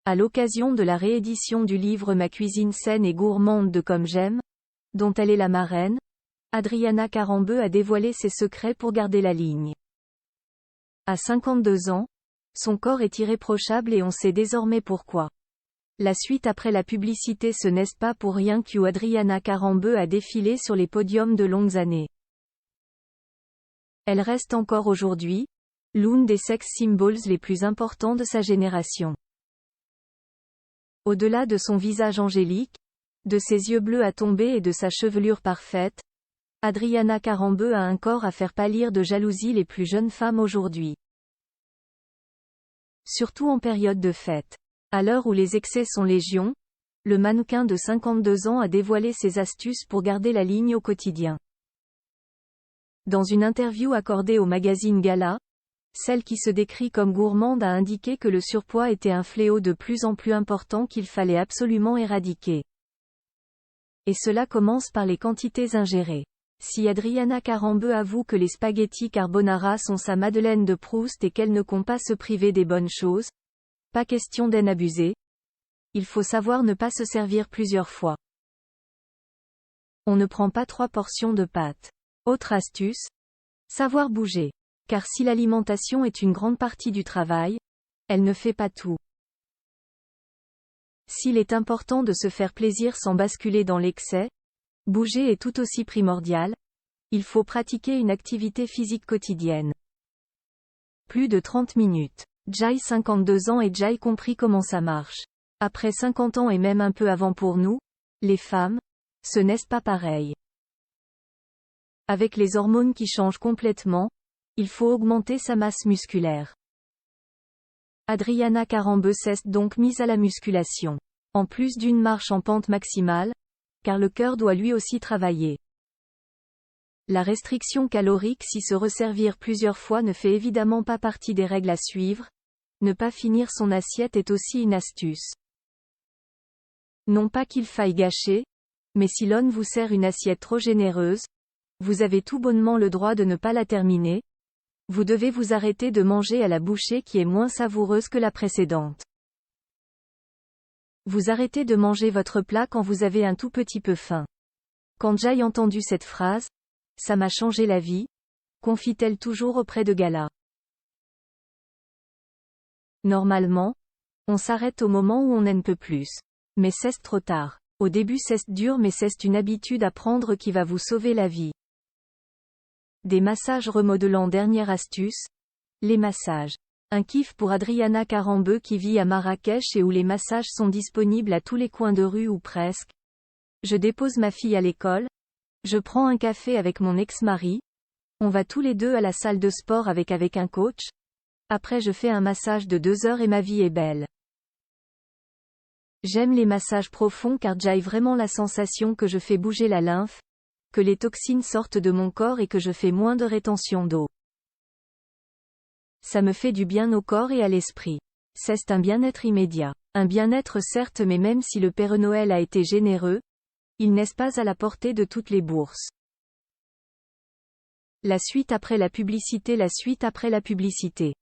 À l'occasion de la réédition du livre Ma cuisine saine et gourmande de Comme j'aime, dont elle est la marraine, Adriana Karembeu a dévoilé ses secrets pour garder la ligne. À 52 ans, son corps est irréprochable et on sait désormais pourquoi. La suite après la publicité. Ce n'est pas pour rien que Adriana Karembeu a défilé sur les podiums de longues années. Elle reste encore aujourd'hui l'une des sex symbols les plus importants de sa génération. Au-delà de son visage angélique, de ses yeux bleus à tomber et de sa chevelure parfaite, Adriana Karembeu a un corps à faire pâlir de jalousie les plus jeunes femmes aujourd'hui. Surtout en période de fête. À l'heure où les excès sont légion, le mannequin de 52 ans a dévoilé ses astuces pour garder la ligne au quotidien. Dans une interview accordée au magazine Gala, celle qui se décrit comme gourmande a indiqué que le surpoids était un fléau de plus en plus important qu'il fallait absolument éradiquer. Et cela commence par les quantités ingérées. Si Adriana Karembeu avoue que les spaghettis carbonara sont sa Madeleine de Proust et qu'elle ne compte pas se priver des bonnes choses, pas question d'en abuser. Il faut savoir ne pas se servir plusieurs fois. On ne prend pas 3 portions de pâtes. Autre astuce, savoir bouger. Car si l'alimentation est une grande partie du travail, elle ne fait pas tout. S'il est important de se faire plaisir sans basculer dans l'excès, bouger est tout aussi primordial. Il faut pratiquer une activité physique quotidienne. Plus de 30 minutes. Jai 52 ans et Jai compris comment ça marche. Après 50 ans et même un peu avant pour nous, les femmes, ce n'est pas pareil. Avec les hormones qui changent complètement, il faut augmenter sa masse musculaire. Adriana Karembeu s'est donc mise à la musculation. En plus d'une marche en pente maximale, car le cœur doit lui aussi travailler. La restriction calorique si se resservir plusieurs fois ne fait évidemment pas partie des règles à suivre. Ne pas finir son assiette est aussi une astuce. Non pas qu'il faille gâcher, mais si l'on vous sert une assiette trop généreuse, vous avez tout bonnement le droit de ne pas la terminer. Vous devez vous arrêter de manger à la bouchée qui est moins savoureuse que la précédente. Vous arrêtez de manger votre plat quand vous avez un tout petit peu faim. Quand j'ai entendu cette phrase, ça m'a changé la vie, confie-t-elle toujours auprès de Gala. Normalement, on s'arrête au moment où on n'en peut plus. Mais c'est trop tard. Au début c'est dur mais c'est une habitude à prendre qui va vous sauver la vie. Des massages remodelants. Dernière astuce, les massages. Un kiff pour Adriana Karembeu qui vit à Marrakech et où les massages sont disponibles à tous les coins de rue ou presque. Je dépose ma fille à l'école, je prends un café avec mon ex-mari, on va tous les deux à la salle de sport avec un coach, après je fais un massage de 2 heures et ma vie est belle. J'aime les massages profonds car j'ai vraiment la sensation que je fais bouger la lymphe, que les toxines sortent de mon corps et que je fais moins de rétention d'eau. Ça me fait du bien au corps et à l'esprit. C'est un bien-être immédiat. Un bien-être certes mais même si le Père Noël a été généreux, il n'est pas à la portée de toutes les bourses. La suite après la publicité. La suite après la publicité.